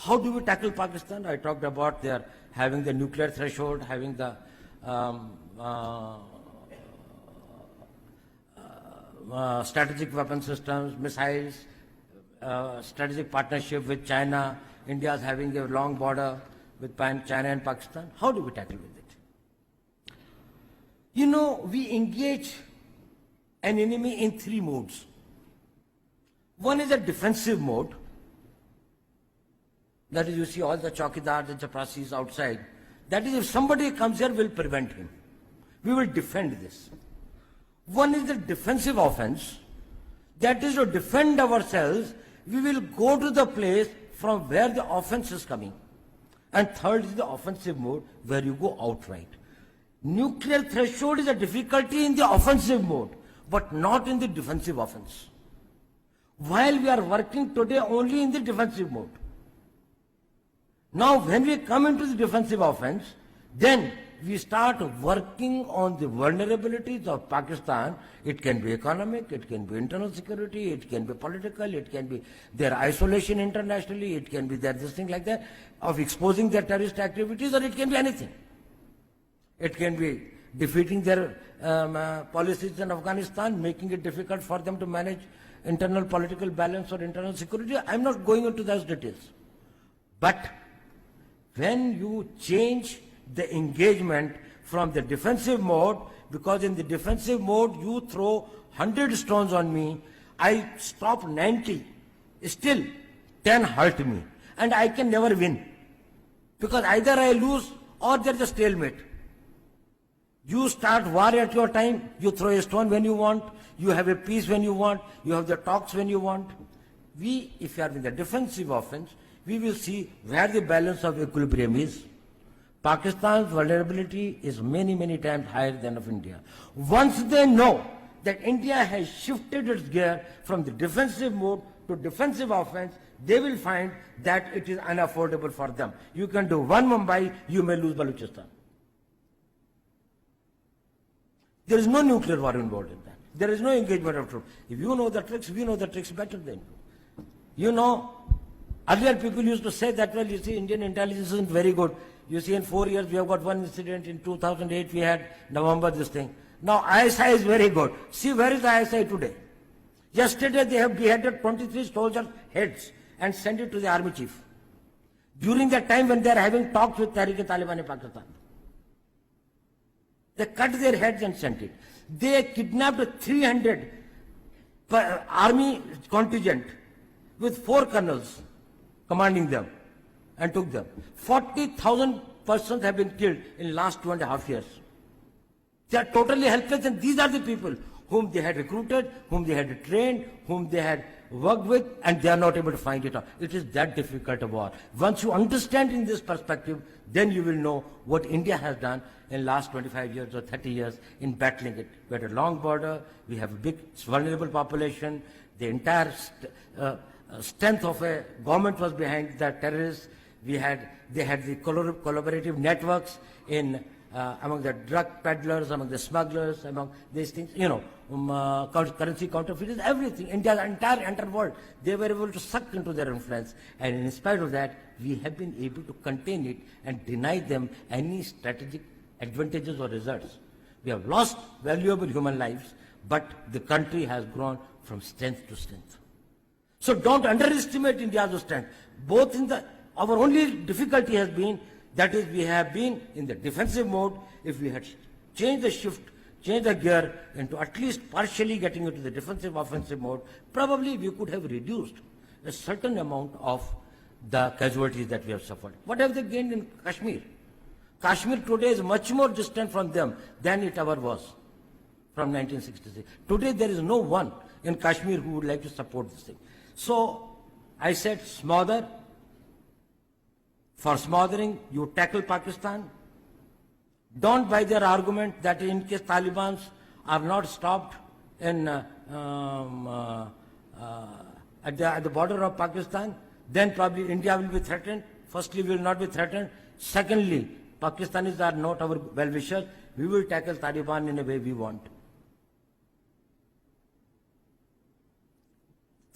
How do we tackle Pakistan? I talked about their having the nuclear threshold, having the strategic weapon systems, missiles, strategic partnership with China. India is having a long border with China and Pakistan. How do we tackle with it? You know, we engage an enemy in three modes. One is a defensive mode. That is, you see all the chowkidars and chaprasis outside. That is, if somebody comes here, we'll prevent him. We will defend this. One is the defensive offense. That is to defend ourselves. We will go to the place from where the offense is coming. And third is the offensive mode, where you go outright. Nuclear threshold is a difficulty in the offensive mode, but not in the defensive offense. While we are working today only in the defensive mode. Now, when we come into the defensive offense, then we start working on the vulnerabilities of Pakistan. It can be economic, it can be internal security, it can be political, it can be their isolation internationally, it can be their this thing like that, of exposing their terrorist activities, or it can be anything. It can be defeating their policies in Afghanistan, making it difficult for them to manage internal political balance or internal security. I'm not going into those details. But when you change the engagement from the defensive mode, because in the defensive mode you throw 100 stones on me, I stop 90, still 10 hurt me, and I can never win. Because either I lose or there's a stalemate. You start war at your time, you throw a stone when you want, you have a peace when you want, you have the talks when you want. We, if you are in the defensive offense, we will see where the balance of equilibrium is. Pakistan's vulnerability is many, many times higher than of India. Once they know that India has shifted its gear from the defensive mode to defensive offense, they will find that it is unaffordable for them. You can do one Mumbai, you may lose Balochistan. There is no nuclear war involved in that. There is no engagement of troops. If you know the tricks, we know the tricks better than you. You know, earlier people used to say that, well, you see, Indian intelligence isn't very good. You see, in 4 years, we have got one incident. In 2008, we had November, this thing. Now, ISI is very good. See, where is the ISI today? Yesterday, they have beheaded 23 soldiers' heads and sent it to the army chief. During that time when they are having talks with Tehreek-e-Taliban in Pakistan. They cut their heads and sent it. They kidnapped 300 army contingent with 4 colonels commanding them and took them. 40,000 persons have been killed in last 2.5 years. They are totally helpless, and these are the people whom they had recruited, whom they had trained, whom they had worked with, and they are not able to find it out. It is that difficult a war. Once you understand in this perspective, then you will know what India has done in last 25 years or 30 years in battling it. We had a long border, we have a big vulnerable population, the entire strength of a government was behind the terrorists. They had the collaborative networks in among the drug peddlers, among the smugglers, among these things, you know, currency counterfeiters, everything, India's entire world, they were able to suck into their influence. And in spite of that, we have been able to contain it and deny them any strategic advantages or results. We have lost valuable human lives, but the country has grown from strength to strength. So don't underestimate India's strength. Both in our only difficulty has been that is, we have been in the defensive mode. If we had changed the shift, changed the gear into at least partially getting into the defensive offensive mode, probably we could have reduced a certain amount of the casualties that we have suffered. What have they gained in Kashmir? Kashmir today is much more distant from them than it ever was from 1966. Today there is no one in Kashmir who would like to support this thing. So I said smother. For smothering, you tackle Pakistan. Don't buy their argument that in case Taliban are not stopped in, at the border of Pakistan, then probably India will be threatened. Firstly, we will not be threatened. Secondly, Pakistanis are not our well-wishers. We will tackle Taliban in a way we want.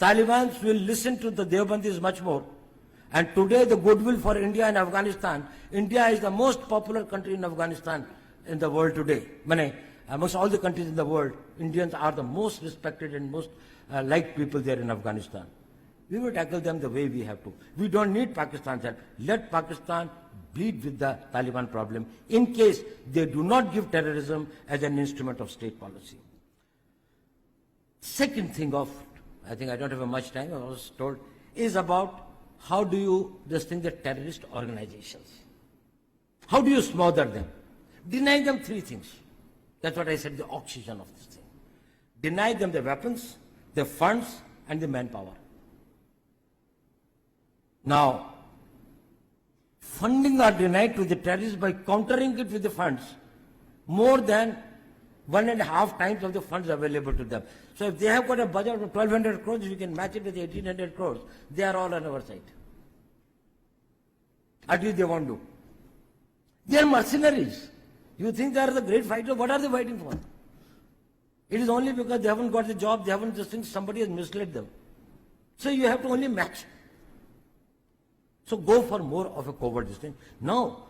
Taliban will listen to the Deobandis much more. And today the goodwill for India and Afghanistan, India is the most popular country in Afghanistan in the world today. Amongst all the countries in the world, Indians are the most respected and most liked people there in Afghanistan. We will tackle them the way we have to. We don't need Pakistan's help. Let Pakistan bleed with the Taliban problem in case they do not give terrorism as an instrument of state policy. Second thing I think I don't have much time, I was told, is about how do you distinguish the terrorist organizations? How do you smother them? Deny them three things. That's what I said, the oxygen of this thing. Deny them the weapons, the funds, and the manpower. Now, funding are denied to the terrorists by countering it with the funds, more than 1.5 times of the funds available to them. So if they have got a budget of 1,200 crores, we can match it with 1,800 crores. They are all on our side. At least they won't do. They are mercenaries. You think they are the great fighters? What are they fighting for? It is only because they haven't got the job, they haven't just think somebody has misled them. So you have to only match. So go for more of a covert thing. Now,